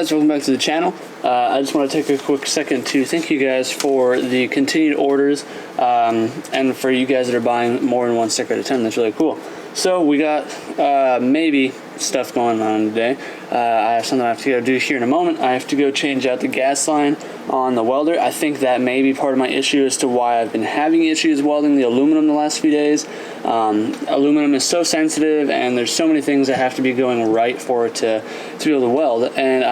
guys, welcome back to the channel. I just want to take a quick second to thank you guys for the continued orders and for you guys that are buying more than one sticker at a time. That's really cool. So we got maybe stuff going on today. I have something I have to go do here in a moment. I have to go change out the gas line on the welder. I think that may be part of my issue as to why I've been having issues welding the aluminum the last few days. Aluminum is so sensitive and there's so many things that have to be going right for it to be able to weld, and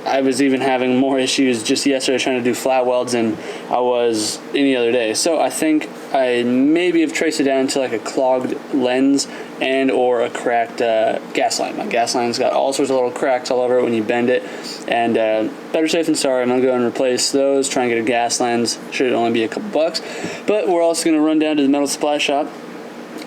I was even having more issues just yesterday trying to do flat welds than I was any other day. So I think I maybe have traced it down to like a clogged lens and or a cracked gas line. My gas line's got all sorts of little cracks all over it when you bend it, and better safe than sorry. I'm gonna go and replace those, try and get a gas lens. Should only be a couple bucks, but we're also gonna run down to the metal supply shop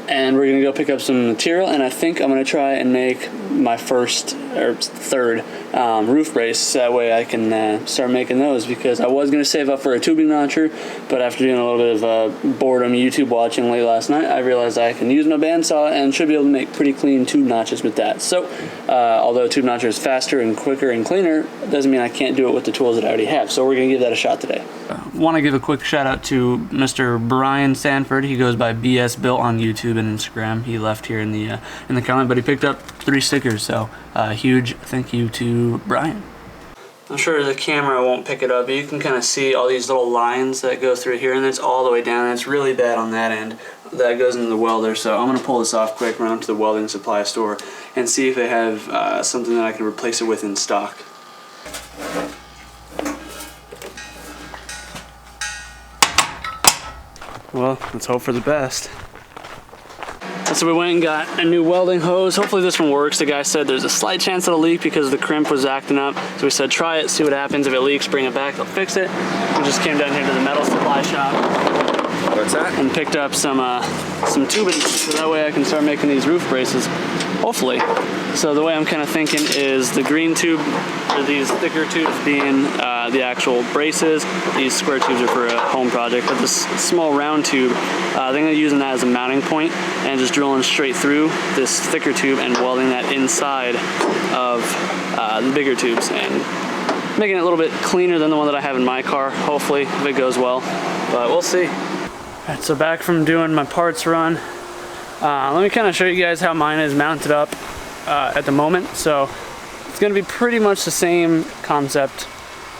and we're gonna go pick up some material, and I think I'm gonna try and make my first or third roof brace, so that way I can start making those, because I was gonna save up for a tubing notcher, but after doing a little bit of boredom YouTube watching late last night, I realized I can use my bandsaw and should be able to make pretty clean tube notches with that. So although a tube notcher is faster and quicker and cleaner, it doesn't mean I can't do it with the tools that I already have. So we're gonna give that a shot today. Want to give a quick shout out to Mr. Brian Sanford. He goes by BS Built on YouTube and Instagram. He left here in the comment, but he picked up 3 stickers, so huge thank you to Brian. I'm sure the camera won't pick it up, but you can kind of see all these little lines that go through here, and it's all the way down, and it's really bad on that end. That goes into the welder, so I'm going to pull this off quick, run up to the welding supply store, and see if they have something that I can replace it with in stock. Well, let's hope for the best. So we went and got a new welding hose. Hopefully this one works. The guy said there's a slight chance it'll leak because the crimp was acting up. So we said try it, see what happens. If it leaks, bring it back, they'll fix it. We just came down here to the metal supply shop. What's that? And picked up some tubing, so that way I can start making these roof braces, hopefully. So the way I'm kind of thinking is the green tube, or these thicker tubes being the actual braces. These square tubes are for a home project, but this small round tube, I think I'm using that as a mounting point and just drilling straight through this thicker tube and welding that inside of the bigger tubes and making it a little bit cleaner than the one that I have in my car, hopefully, if it goes well, but we'll see. Alright, so back from doing my parts run, let me kind of show you guys how mine is mounted up at the moment. So it's going to be pretty much the same concept,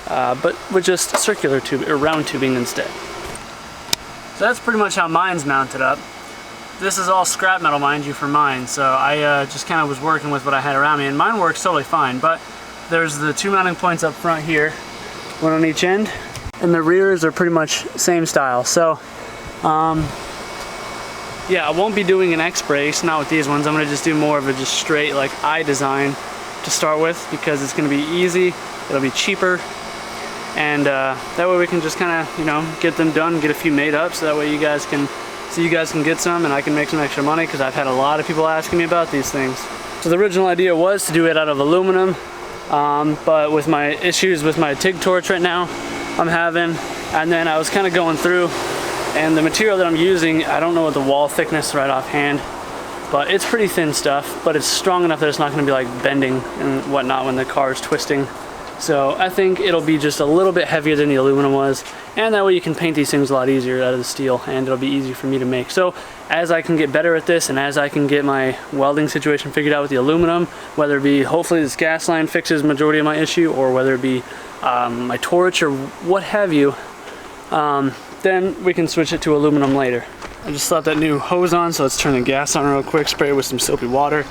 but with just circular tube or round tubing instead. So that's pretty much how mine's mounted up. This is all scrap metal, mind you, for mine, so I just kind of was working with what I had around me, and mine works totally fine. But there's the 2 mounting points up front here, one on each end, and the rears are pretty much same style. So yeah, I won't be doing an X brace, not with these ones. I'm going to just do more of a just straight like eye design to start with, because it's going to be easy, it'll be cheaper, and that way we can just kind of, you know, get them done, get a few made up, so that way you guys can get some and I can make some extra money, because I've had a lot of people asking me about these things. So the original idea was to do it out of aluminum, but with my issues with my TIG torch right now I'm having, and then I was kind of going through, and the material that I'm using, I don't know what the wall thickness right offhand, but it's pretty thin stuff, but it's strong enough that it's not going to be like bending and whatnot when the car is twisting. So I think it'll be just a little bit heavier than the aluminum was, and that way you can paint these things a lot easier out of the steel, and it'll be easy for me to make. So as I can get better at this, and as I can get my welding situation figured out with the aluminum, whether it be hopefully this gas line fixes majority of my issue, or whether it be my torch or what have you, then we can switch it to aluminum later. I just slapped that new hose on, so let's turn the gas on real quick, spray it with some soapy water,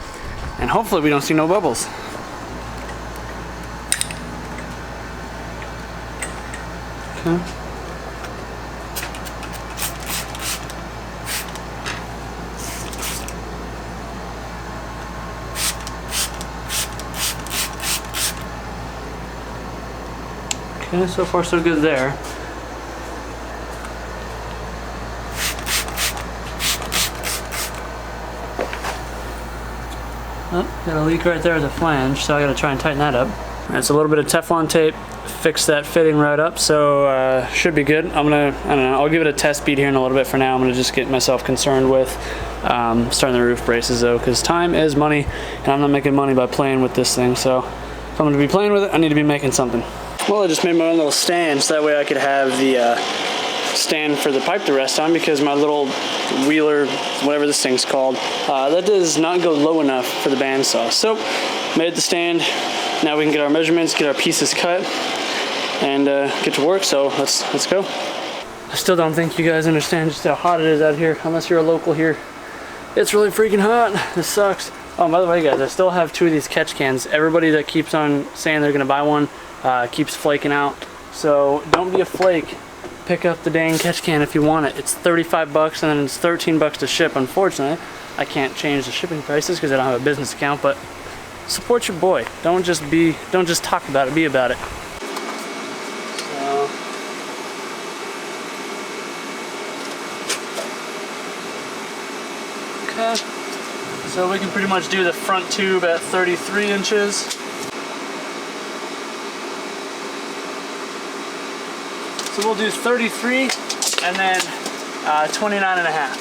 and hopefully we don't see no bubbles. Okay. Okay, so far so good there. Oh, got a leak right there at the flange, so I gotta try and tighten that up. Alright, so a little bit of Teflon tape, fix that fitting right up, so should be good. I don't know, I'll give it a test beat here in a little bit. For now, I'm gonna just get myself concerned with starting the roof braces though, because time is money, and I'm not making money by playing with this thing. So if I'm gonna be playing with it, I need to be making something. Well, I just made my own little stand so that way I could have the stand for the pipe to rest on, because my little wheeler, whatever this thing's called, that does not go low enough for the bandsaw. So, made the stand. Now we can get our measurements, get our pieces cut, and get to work. So let's go. I still don't think you guys understand just how hot it is out here, unless you're a local here. It's really freaking hot. This sucks. Oh, by the way, guys, I still have 2 of these catch cans. Everybody that keeps on saying they're gonna buy one keeps flaking out. So don't be a flake. Pick up the dang catch can if you want it. It's 35 bucks and then it's 13 bucks to ship. Unfortunately, I can't change the shipping prices because I don't have a business account, but support your boy. Don't just talk about it, be about it. Okay. So we can pretty much do the front tube at 33 inches. So we'll do 33 and then 29 and a half.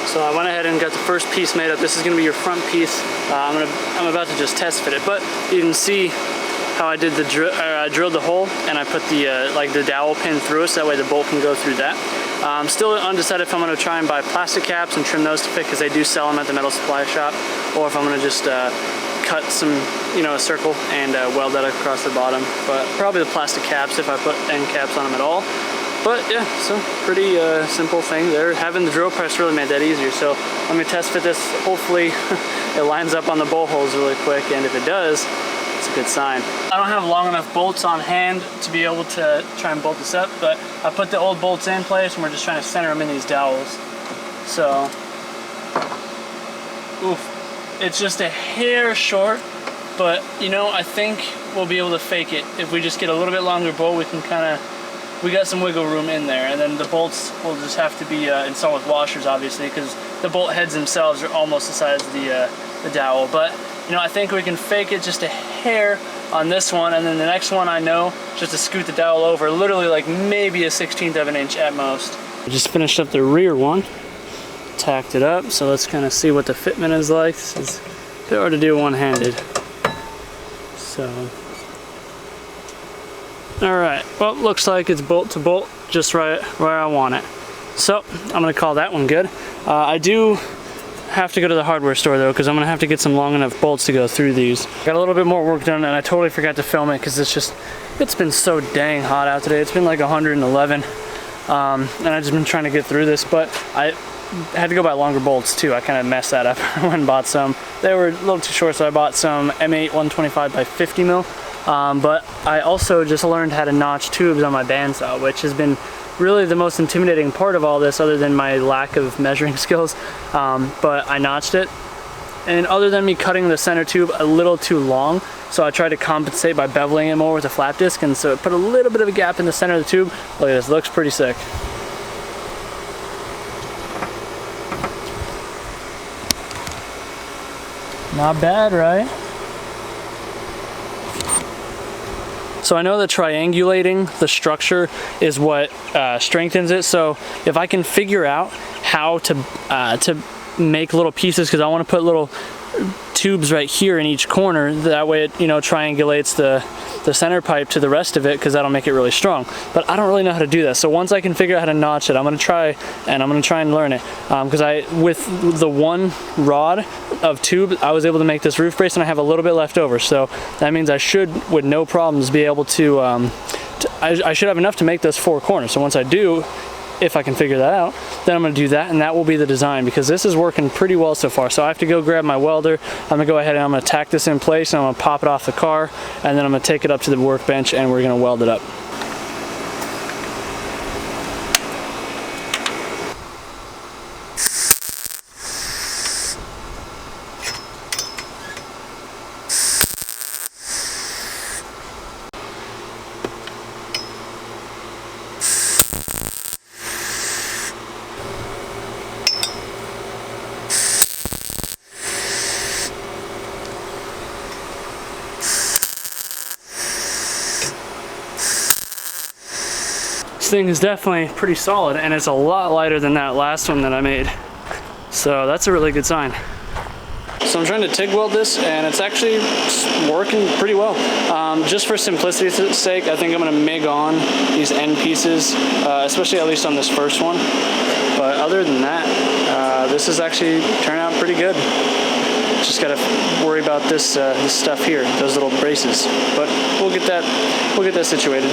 So I went ahead and got the first piece made up. This is going to be your front piece. I'm about to just test fit it, but you can see how I did the I drilled the hole and I put the like the dowel pin through it, so that way the bolt can go through that. I'm still undecided if I'm going to try and buy plastic caps and trim those to fit, because they do sell them at the metal supply shop, or if I'm going to just cut some, a circle and weld that across the bottom. But probably the plastic caps if I put end caps on them at all. But yeah, so pretty simple thing there. Having the drill press really made that easier. So let me test fit this. Hopefully it lines up on the bolt holes really quick, and if it does, it's a good sign. I don't have long enough bolts on hand to be able to try and bolt this up, but I put the old bolts in place and we're just trying to center them in these dowels. So, oof, it's just a hair short, but I think we'll be able to fake it. If we just get a little bit longer bolt, we can we got some wiggle room in there, and then the bolts will just have to be installed with washers, obviously, because the bolt heads themselves are almost the size of the dowel. But I think we can fake it just a hair on this one, and then the next one I know just to scoot the dowel over, literally like maybe a 1/16 of an inch at most. I just finished up the rear one, tacked it up, so let's kind of see what the fitment is like. This is a bit hard to do one-handed. So. Alright, well, looks like it's bolt to bolt, just right where I want it. So, I'm going to call that one good. I do have to go to the hardware store though, because I'm going to have to get some long enough bolts to go through these. Got a little bit more work done, and I totally forgot to film it because it's been so dang hot out today. It's been like 111, and I've just been trying to get through this, but I had to go buy longer bolts too. I kind of messed that up. I went and bought some. They were a little too short, so I bought some M8 125 by 50 mil. But I also just learned how to notch tubes on my bandsaw, which has been really the most intimidating part of all this, other than my lack of measuring skills. But I notched it, and other than me cutting the center tube a little too long, so I tried to compensate by beveling it more with a flap disc, and so it put a little bit of a gap in the center of the tube. Look at this, looks pretty sick. Not bad, right? So I know that triangulating the structure is what strengthens it. So if I can figure out how to make little pieces, because I want to put little tubes right here in each corner, that way it triangulates the center pipe to the rest of it, because that'll make it really strong. But I don't really know how to do that. So once I can figure out how to notch it, I'm gonna try and learn it. Because with the one rod of tube, I was able to make this roof brace, and I have a little bit left over. So that means I should, with no problems, be able to I should have enough to make those 4 corners. So once I do, if I can figure that out, then I'm gonna do that, and that will be the design, because this is working pretty well so far. So I have to go grab my welder. I'm gonna go ahead and I'm gonna tack this in place, and I'm gonna pop it off the car, and then I'm gonna take it up to the workbench and we're gonna weld it up. This thing is definitely pretty solid, and it's a lot lighter than that last one that I made. So that's a really good sign. So I'm trying to TIG weld this, and it's actually working pretty well. Just for simplicity's sake, I think I'm gonna MIG on these end pieces, especially at least on this first one. But other than that, this is actually turned out pretty good. Just gotta worry about this stuff here, those little braces. But we'll get that situated.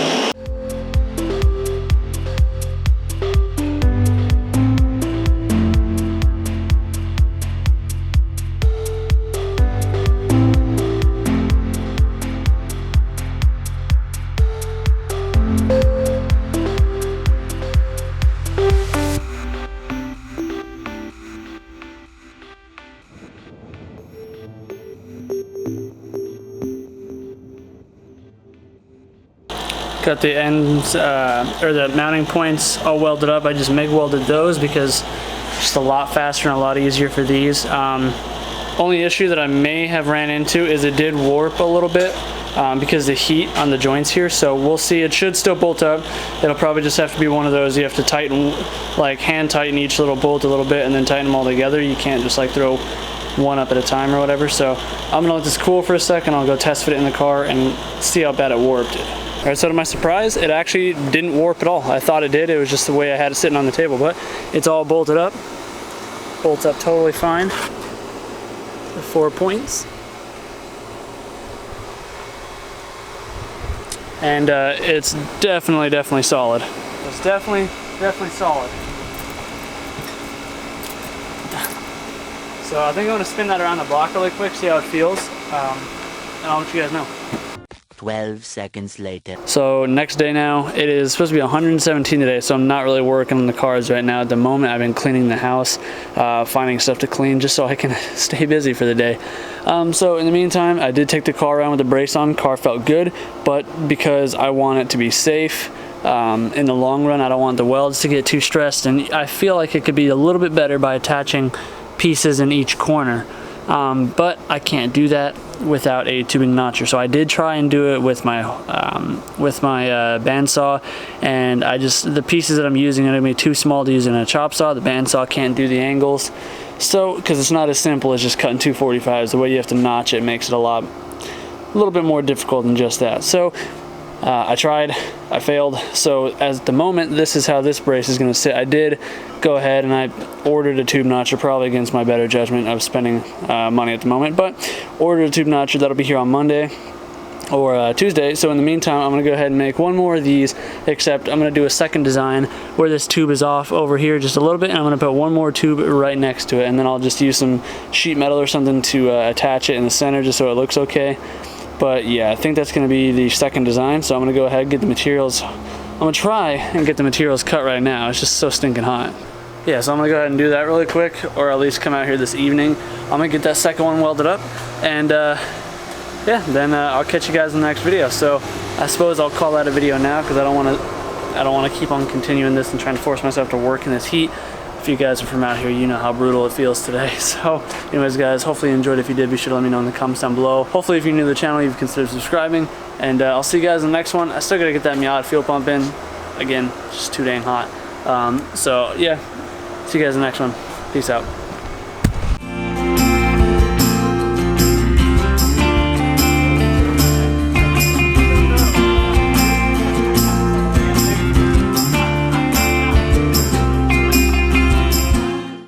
Got the ends, or the mounting points all welded up. I just MIG welded those because it's just a lot faster and a lot easier for these. Only issue that I may have ran into is it did warp a little bit because of the heat on the joints here. So we'll see. It should still bolt up. It'll probably just have to be one of those you have to tighten, like hand tighten each little bolt a little bit and then tighten them all together. You can't just like throw one up at a time or whatever. So I'm gonna let this cool for a second. I'll go test fit it in the car and see how bad it warped. All right, so to my surprise, it actually didn't warp at all. I thought it did. It was just the way I had it sitting on the table, but it's all bolted up. Bolts up totally fine. The 4 points. And it's definitely solid. It's definitely solid. So I think I'm gonna spin that around the block really quick, see how it feels, and I'll let you guys know. 12 seconds later. So next day now, it is supposed to be 117 today, so I'm not really working on the cars right now. At the moment, I've been cleaning the house, finding stuff to clean just so I can stay busy for the day. So in the meantime, I did take the car around with the brace on. Car felt good, but because I want it to be safe, in the long run, I don't want the welds to get too stressed, and I feel like it could be a little bit better by attaching pieces in each corner. But I can't do that without a tubing notcher. So I did try and do it with my bandsaw, and the pieces that I'm using are gonna be too small to use in a chop saw. The bandsaw can't do the angles, so because it's not as simple as just cutting 245s. The way you have to notch it makes it a little bit more difficult than just that. So I tried, I failed. So at the moment, this is how this brace is gonna sit. I did go ahead and I ordered a tube notcher, probably against my better judgment of spending money at the moment, but ordered a tube notcher. That'll be here on Monday or Tuesday. So in the meantime, I'm gonna go ahead and make one more of these, except I'm gonna do a second design where this tube is off over here just a little bit, and I'm gonna put one more tube right next to it, and then I'll just use some sheet metal or something to attach it in the center just so it looks okay. But yeah, I think that's gonna be the second design. So I'm gonna go ahead and get the materials. I'm gonna try and get the materials cut right now. It's just so stinking hot. Yeah, so I'm gonna go ahead and do that really quick, or at least come out here this evening. I'm gonna get that second one welded up, and yeah, then I'll catch you guys in the next video. So I suppose I'll call that a video now, because I don't wanna keep on continuing this and trying to force myself to work in this heat. If you guys are from out here, you know how brutal it feels today. So anyways, guys, hopefully you enjoyed. If you did, be sure to let me know in the comments down below. Hopefully if you're new to the channel, you've considered subscribing, and I'll see you guys in the next one. I still gotta get that Miata fuel pump in. Again, it's just too dang hot. So yeah, see you guys in the next one. Peace out.